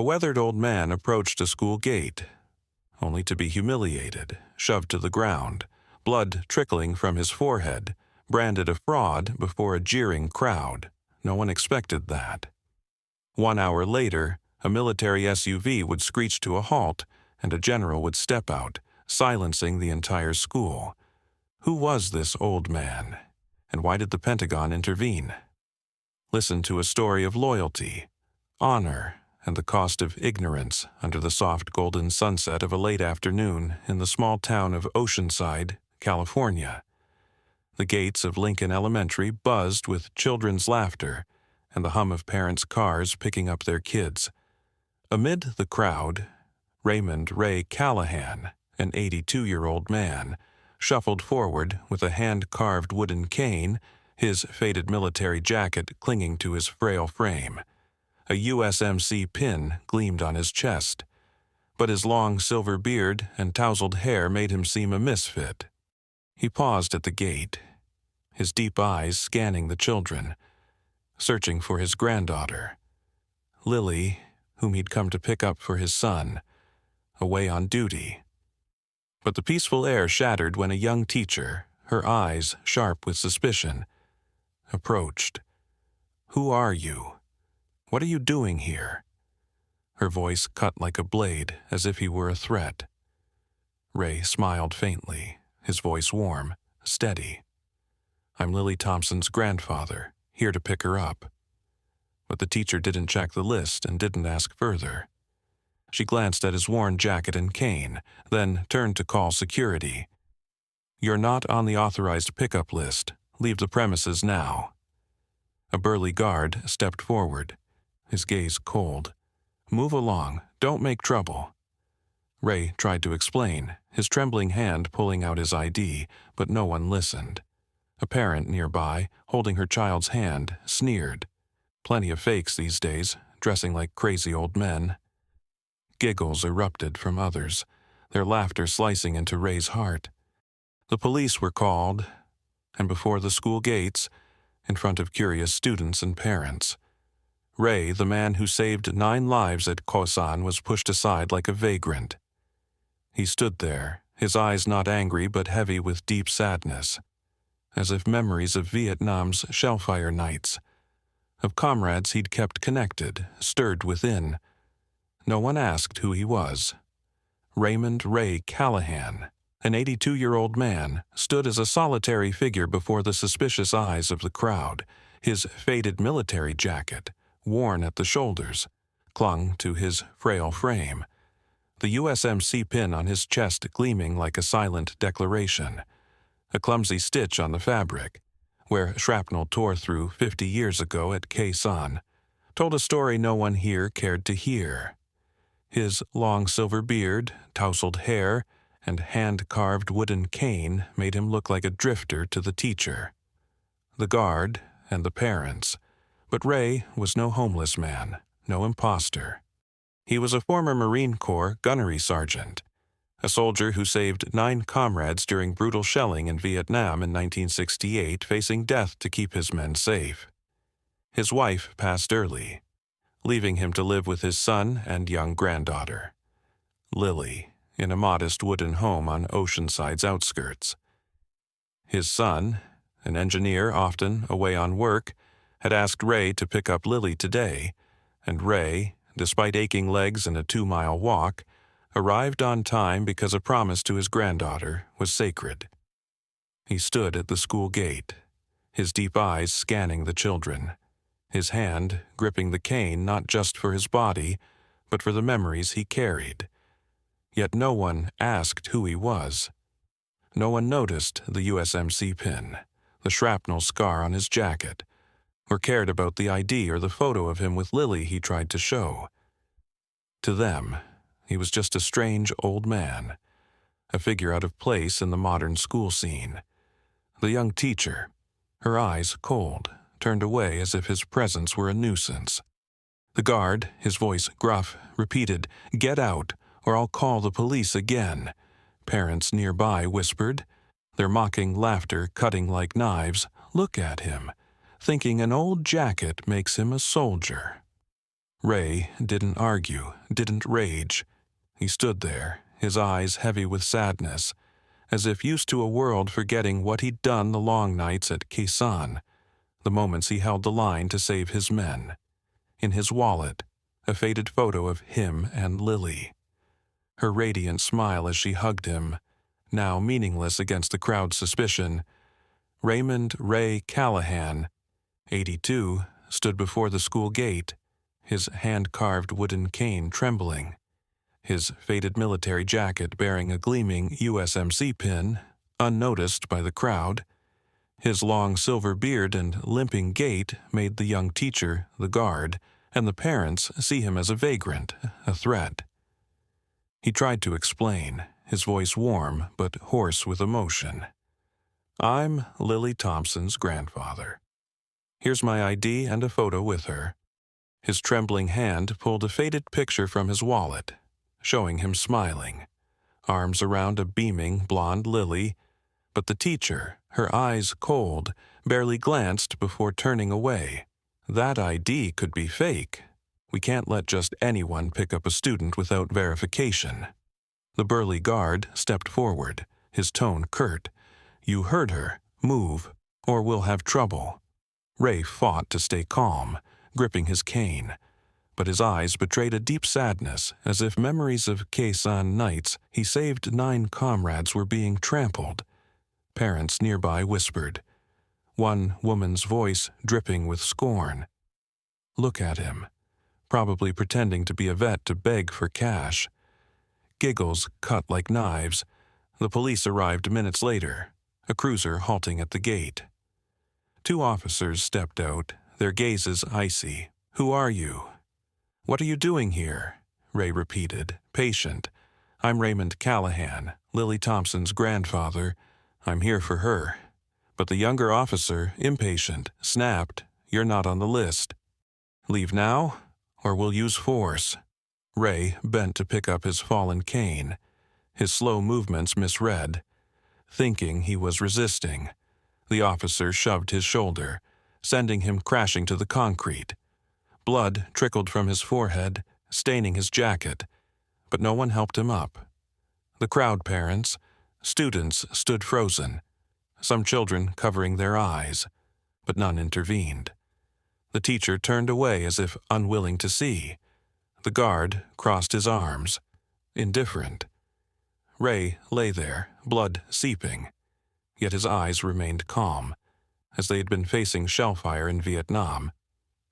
A weathered old man approached a school gate, only to be humiliated, shoved to the ground, blood trickling from his forehead, branded a fraud before a jeering crowd. No one expected that. 1 hour later, a military SUV would screech to a halt, and a general would step out, silencing the entire school. Who was this old man, and why did the Pentagon intervene? Listen to a story of loyalty, honor, and the cost of ignorance under the soft golden sunset of a late afternoon in the small town of Oceanside, California. The gates of Lincoln Elementary buzzed with children's laughter and the hum of parents' cars picking up their kids. Amid the crowd, Raymond Ray Callahan, an 82-year-old man, shuffled forward with a hand-carved wooden cane, his faded military jacket clinging to his frail frame. A USMC pin gleamed on his chest, but his long silver beard and tousled hair made him seem a misfit. He paused at the gate, his deep eyes scanning the children, searching for his granddaughter, Lily, whom he'd come to pick up for his son, away on duty. But the peaceful air shattered when a young teacher, her eyes sharp with suspicion, approached. "Who are you? What are you doing here?" Her voice cut like a blade, as if he were a threat. Ray smiled faintly, his voice warm, steady. "I'm Lily Thompson's grandfather, here to pick her up." But the teacher didn't check the list and didn't ask further. She glanced at his worn jacket and cane, then turned to call security. "You're not on the authorized pickup list. Leave the premises now." A burly guard stepped forward, his gaze cold. "Move along. Don't make trouble." Ray tried to explain, his trembling hand pulling out his ID, but no one listened. A parent nearby, holding her child's hand, sneered. Plenty of fakes these days, dressing like crazy old men. Giggles erupted from others, their laughter slicing into Ray's heart. The police were called, and before the school gates, in front of curious students and parents, Ray, the man who saved 9 lives at Khosan, was pushed aside like a vagrant. He stood there, his eyes not angry but heavy with deep sadness, as if memories of Vietnam's shellfire nights, of comrades he'd kept connected, stirred within. No one asked who he was. Raymond Ray Callahan, an 82-year-old man, stood as a solitary figure before the suspicious eyes of the crowd. His faded military jacket, worn at the shoulders, clung to his frail frame, the USMC pin on his chest gleaming like a silent declaration. A clumsy stitch on the fabric, where shrapnel tore through 50 years ago at Khosan, told a story no one here cared to hear. His long silver beard, tousled hair, and hand-carved wooden cane made him look like a drifter to the teacher, the guard, and the parents. But Ray was no homeless man, no imposter. He was a former Marine Corps gunnery sergeant, a soldier who saved 9 comrades during brutal shelling in Vietnam in 1968, facing death to keep his men safe. His wife passed early, leaving him to live with his son and young granddaughter, Lily, in a modest wooden home on Oceanside's outskirts. His son, an engineer often away on work, had asked Ray to pick up Lily today, and Ray, despite aching legs and a 2-mile walk, arrived on time because a promise to his granddaughter was sacred. He stood at the school gate, his deep eyes scanning the children, his hand gripping the cane not just for his body, but for the memories he carried. Yet no one asked who he was. No one noticed the USMC pin, the shrapnel scar on his jacket, or cared about the ID or the photo of him with Lily he tried to show. To them, he was just a strange old man, a figure out of place in the modern school scene. The young teacher, her eyes cold, turned away as if his presence were a nuisance. The guard, his voice gruff, repeated, "Get out, or I'll call the police again." Parents nearby whispered, their mocking laughter cutting like knives, "Look at him, thinking an old jacket makes him a soldier." Ray didn't argue, didn't rage. He stood there, his eyes heavy with sadness, as if used to a world forgetting what he'd done the long nights at Kaisan, the moments he held the line to save his men. In his wallet, a faded photo of him and Lily. Her radiant smile as she hugged him, now meaningless against the crowd's suspicion. Raymond Ray Callahan, 82, stood before the school gate, his hand-carved wooden cane trembling, his faded military jacket bearing a gleaming USMC pin, unnoticed by the crowd. His long silver beard and limping gait made the young teacher, the guard, and the parents see him as a vagrant, a threat. He tried to explain, his voice warm but hoarse with emotion. "I'm Lily Thompson's grandfather. Here's my ID and a photo with her." His trembling hand pulled a faded picture from his wallet, showing him smiling, arms around a beaming blonde Lily, but the teacher, her eyes cold, barely glanced before turning away. "That ID could be fake. We can't let just anyone pick up a student without verification." The burly guard stepped forward, his tone curt. "You heard her. Move, or we'll have trouble." Ray fought to stay calm, gripping his cane, but his eyes betrayed a deep sadness, as if memories of Kaisan nights he saved 9 comrades were being trampled. Parents nearby whispered, one woman's voice dripping with scorn. Look at him, probably pretending to be a vet to beg for cash. Giggles cut like knives. The police arrived minutes later, a cruiser halting at the gate. 2 officers stepped out, their gazes icy. "Who are you?" "What are you doing here?" Ray repeated, patient. "I'm Raymond Callahan, Lily Thompson's grandfather. I'm here for her." But the younger officer, impatient, snapped, "You're not on the list. Leave now, or we'll use force." Ray bent to pick up his fallen cane, his slow movements misread. Thinking he was resisting, the officer shoved his shoulder, sending him crashing to the concrete. Blood trickled from his forehead, staining his jacket, but no one helped him up. The crowd parents, students stood frozen, some children covering their eyes, but none intervened. The teacher turned away as if unwilling to see. The guard crossed his arms, indifferent. Ray lay there, blood seeping, yet his eyes remained calm, as they had been facing shellfire in Vietnam.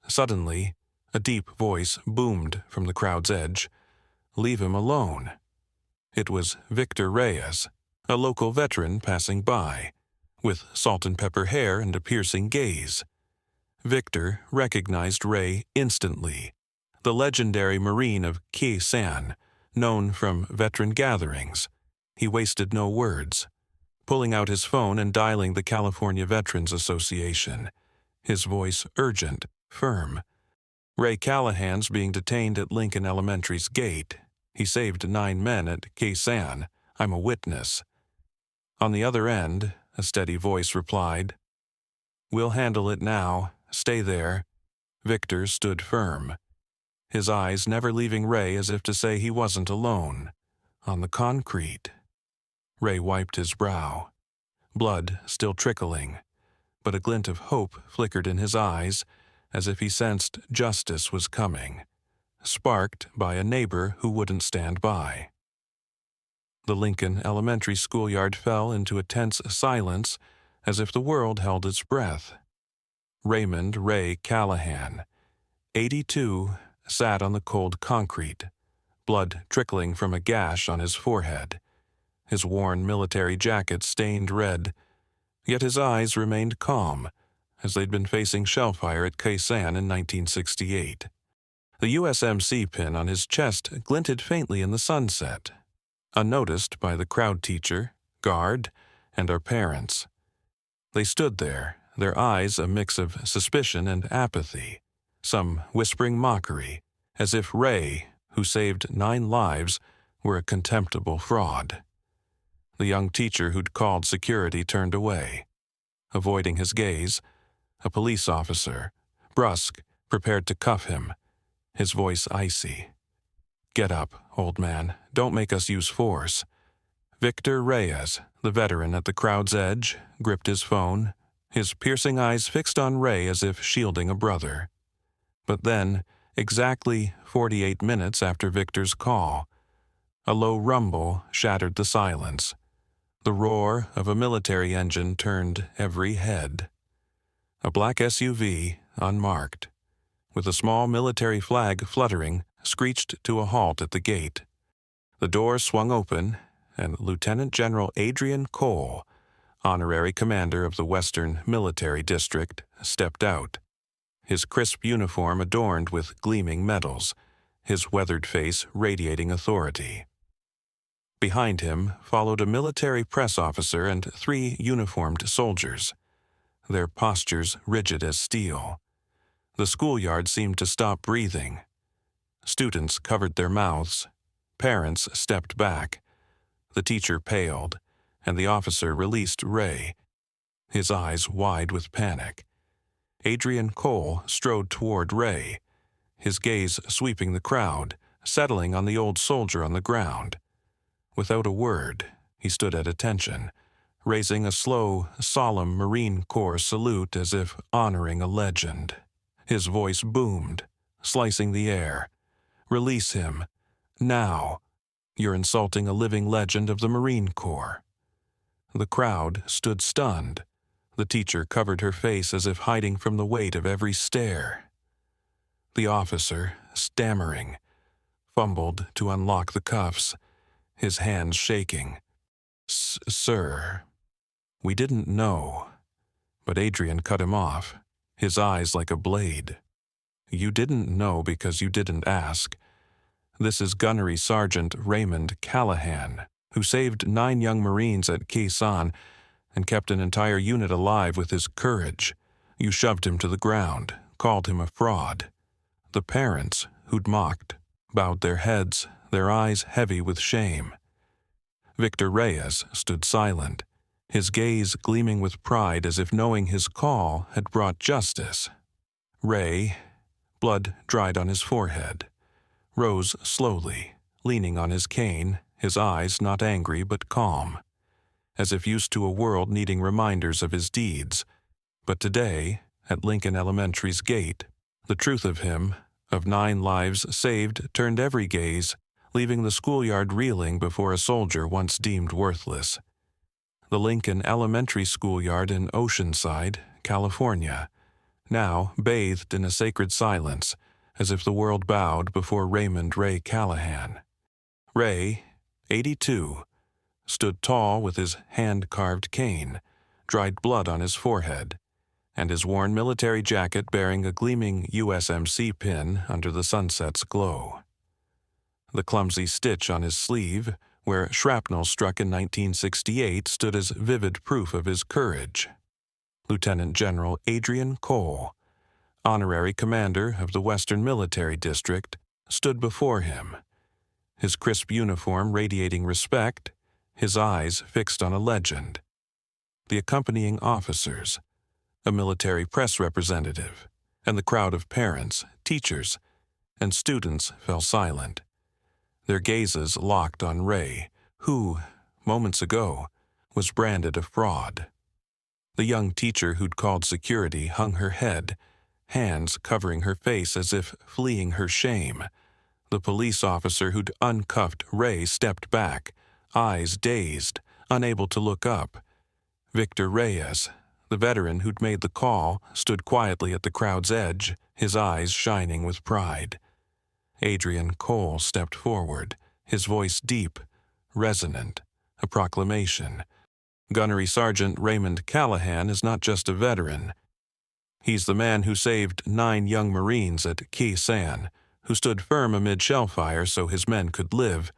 Suddenly, a deep voice boomed from the crowd's edge. "Leave him alone." It was Victor Reyes, a local veteran passing by, with salt and pepper hair and a piercing gaze. Victor recognized Ray instantly, the legendary Marine of Kaisan, known from veteran gatherings. He wasted no words, pulling out his phone and dialing the California Veterans Association, his voice urgent, firm. "Ray Callahan's being detained at Lincoln Elementary's gate. He saved 9 men at Kaisan. I'm a witness." On the other end, a steady voice replied, "We'll handle it now. Stay there." Victor stood firm, his eyes never leaving Ray as if to say he wasn't alone. On the concrete. Ray wiped his brow, blood still trickling, but a glint of hope flickered in his eyes as if he sensed justice was coming, sparked by a neighbor who wouldn't stand by. The Lincoln Elementary schoolyard fell into a tense silence as if the world held its breath. Raymond Ray Callahan, 82, sat on the cold concrete, blood trickling from a gash on his forehead, his worn military jacket stained red, yet his eyes remained calm, as they'd been facing shellfire at Kaisan in 1968. The USMC pin on his chest glinted faintly in the sunset, unnoticed by the crowd teacher, guard, and our parents. They stood there, their eyes a mix of suspicion and apathy, some whispering mockery, as if Ray, who saved 9 lives, were a contemptible fraud. The young teacher who'd called security turned away. Avoiding his gaze, a police officer, brusque, prepared to cuff him. his voice icy. "Get up, old man. Don't make us use force." Victor Reyes, the veteran at the crowd's edge, gripped his phone, his piercing eyes fixed on Ray as if shielding a brother. But then, exactly 48 minutes after Victor's call, a low rumble shattered the silence. The roar of a military engine turned every head. A black SUV, unmarked, with a small military flag fluttering, screeched to a halt at the gate. The door swung open, and Lieutenant General Adrian Cole, honorary commander of the Western Military District, stepped out. His crisp uniform adorned with gleaming medals, his weathered face radiating authority. Behind him followed a military press officer and 3 uniformed soldiers, their postures rigid as steel. The schoolyard seemed to stop breathing. Students covered their mouths. Parents stepped back. The teacher paled, and the officer released Ray, his eyes wide with panic. Adrian Cole strode toward Ray, his gaze sweeping the crowd, settling on the old soldier on the ground. Without a word, he stood at attention, raising a slow, solemn Marine Corps salute as if honoring a legend. His voice boomed, slicing the air. "Release him. Now. You're insulting a living legend of the Marine Corps." The crowd stood stunned. The teacher covered her face as if hiding from the weight of every stare. The officer, stammering, fumbled to unlock the cuffs, his hands shaking. "Sir, we didn't know." But Adrian cut him off, his eyes like a blade. "You didn't know because you didn't ask. This is Gunnery Sergeant Raymond Callahan, who saved 9 young Marines at Khe Sanh and kept an entire unit alive with his courage. You shoved him to the ground, called him a fraud." The parents, who'd mocked, bowed their heads, their eyes heavy with shame. Victor Reyes stood silent, his gaze gleaming with pride as if knowing his call had brought justice. Ray, blood dried on his forehead, rose slowly, leaning on his cane, his eyes not angry but calm, as if used to a world needing reminders of his deeds. But today, at Lincoln Elementary's gate, the truth of him, of 9 lives saved, turned every gaze, leaving the schoolyard reeling before a soldier once deemed worthless. The Lincoln Elementary schoolyard in Oceanside, California, now bathed in a sacred silence, as if the world bowed before Raymond Ray Callahan. Ray, 82, stood tall with his hand-carved cane, dried blood on his forehead, and his worn military jacket bearing a gleaming USMC pin under the sunset's glow. The clumsy stitch on his sleeve, where shrapnel struck in 1968, stood as vivid proof of his courage. Lieutenant General Adrian Cole, honorary commander of the Western Military District, stood before him, his crisp uniform radiating respect, his eyes fixed on a legend. The accompanying officers, a military press representative, and the crowd of parents, teachers, and students fell silent, their gazes locked on Ray, who, moments ago, was branded a fraud. The young teacher who'd called security hung her head, hands covering her face as if fleeing her shame. The police officer who'd uncuffed Ray stepped back, eyes dazed, unable to look up. Victor Reyes, the veteran who'd made the call, stood quietly at the crowd's edge, his eyes shining with pride. Adrian Cole stepped forward, his voice deep, resonant, a proclamation. Gunnery Sergeant Raymond Callahan is not just a veteran. He's the man who saved 9 young Marines at Khe Sanh, who stood firm amid shellfire so his men could live.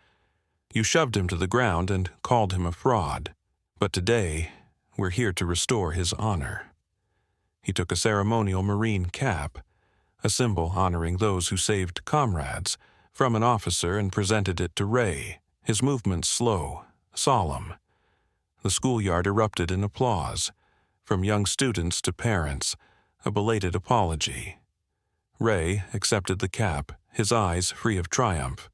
You shoved him to the ground and called him a fraud. But today, we're here to restore his honor. He took a ceremonial Marine cap, a symbol honoring those who saved comrades, from an officer and presented it to Ray, his movements slow, solemn. The schoolyard erupted in applause, from young students to parents, a belated apology. Ray accepted the cap his eyes free of triumph,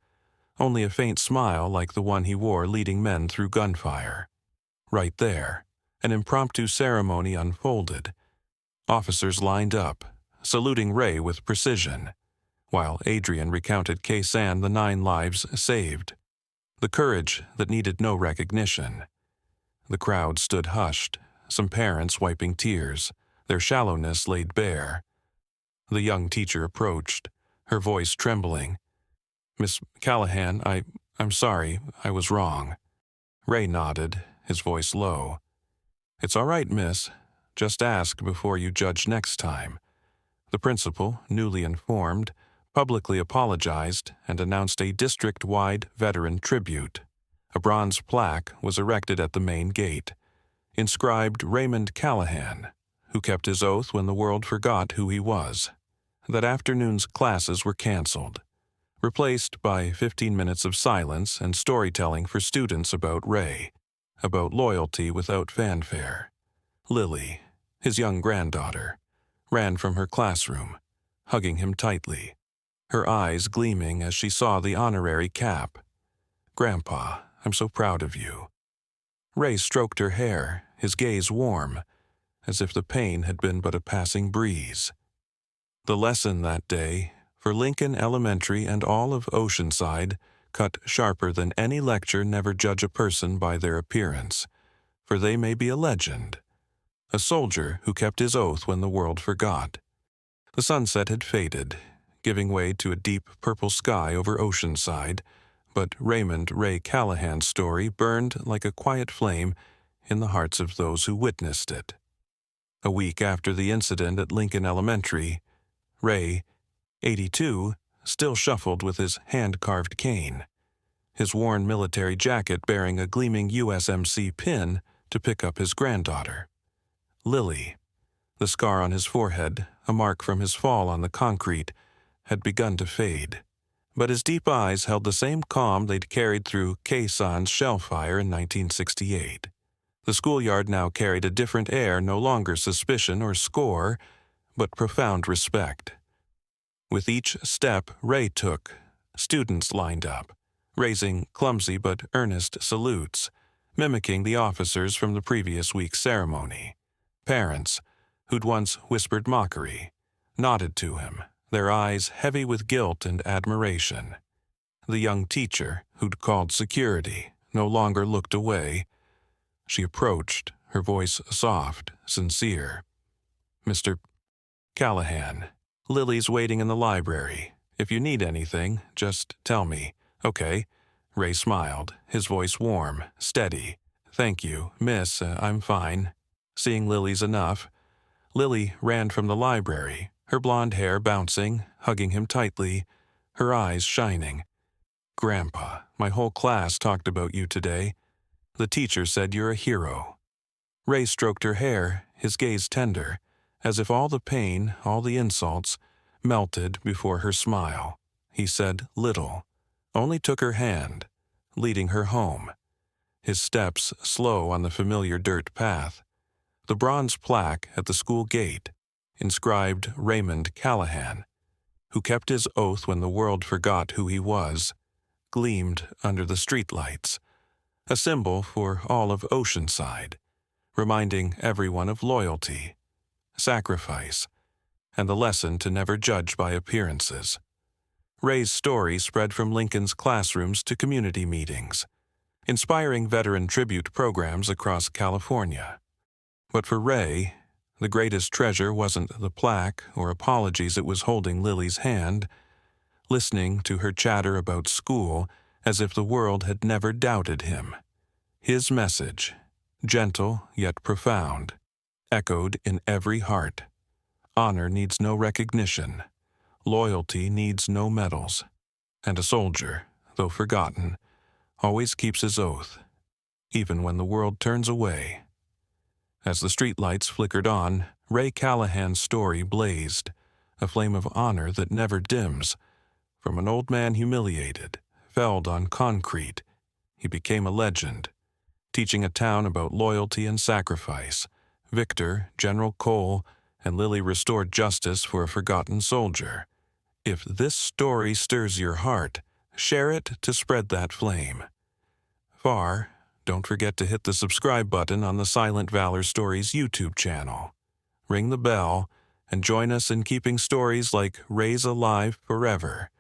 only a faint smile like the one he wore leading men through gunfire. Right there, an impromptu ceremony unfolded. Officers lined up, saluting Ray with precision, while Adrian recounted Kaysan the 9 lives saved, the courage that needed no recognition. The crowd stood hushed, some parents wiping tears, their shallowness laid bare. The young teacher approached, her voice trembling. "Miss Callahan, I'm sorry, I was wrong." Ray nodded, his voice low. "It's all right, miss. Just ask before you judge next time." The principal, newly informed, publicly apologized and announced a district-wide veteran tribute. A bronze plaque was erected at the main gate, inscribed Raymond Callahan, who kept his oath when the world forgot who he was. That afternoon's classes were canceled, replaced by 15 minutes of silence and storytelling for students about Ray, about loyalty without fanfare. Lily, his young granddaughter, ran from her classroom, hugging him tightly, her eyes gleaming as she saw the honorary cap. "Grandpa, I'm so proud of you." Ray stroked her hair, his gaze warm, as if the pain had been but a passing breeze. The lesson that day, for Lincoln Elementary and all of Oceanside, cut sharper than any lecture. Never judge a person by their appearance, for they may be a legend. A soldier who kept his oath when the world forgot. The sunset had faded, giving way to a deep purple sky over Oceanside, but Raymond Ray Callahan's story burned like a quiet flame in the hearts of those who witnessed it. A week after the incident at Lincoln Elementary, Ray, 82, still shuffled with his hand-carved cane, his worn military jacket bearing a gleaming USMC pin to pick up his granddaughter, Lily. The scar on his forehead, a mark from his fall on the concrete, had begun to fade, but his deep eyes held the same calm they'd carried through Kaysan's shell fire in 1968. The schoolyard now carried a different air, no longer suspicion or score, but profound respect. With each step Ray took, students lined up, raising clumsy but earnest salutes, mimicking the officers from the previous week's ceremony. Parents, who'd once whispered mockery, nodded to him, their eyes heavy with guilt and admiration. The young teacher, who'd called security, no longer looked away. She approached, her voice soft, sincere. "Mr. Callahan, Lily's waiting in the library. If you need anything, just tell me." "Okay." Ray smiled, his voice warm, steady. "Thank you, miss, I'm fine." Seeing Lily's enough. Lily ran from the library, her blonde hair bouncing, hugging him tightly, her eyes shining. "Grandpa, my whole class talked about you today. The teacher said you're a hero." Ray stroked her hair, his gaze tender, as if all the pain, all the insults, melted before her smile. He said little, only took her hand, leading her home. His steps slow on the familiar dirt path. The bronze plaque at the school gate, inscribed Raymond Callahan, who kept his oath when the world forgot who he was, gleamed under the streetlights, a symbol for all of Oceanside, reminding everyone of loyalty, sacrifice, and the lesson to never judge by appearances. Ray's story spread from Lincoln's classrooms to community meetings, inspiring veteran tribute programs across California. But for Ray, the greatest treasure wasn't the plaque or apologies it was holding Lily's hand, listening to her chatter about school as if the world had never doubted him. His message, gentle yet profound, echoed in every heart. Honor needs no recognition. Loyalty needs no medals. And a soldier, though forgotten, always keeps his oath, even when the world turns away. As the streetlights flickered on, Ray Callahan's story blazed, a flame of honor that never dims. From an old man humiliated, felled on concrete, he became a legend, teaching a town about loyalty and sacrifice. Victor, General Cole, and Lily restored justice for a forgotten soldier. If this story stirs your heart, share it to spread that flame. Far, don't forget to hit the subscribe button on the Silent Valor Stories YouTube channel. Ring the bell and join us in keeping stories like Raise Alive forever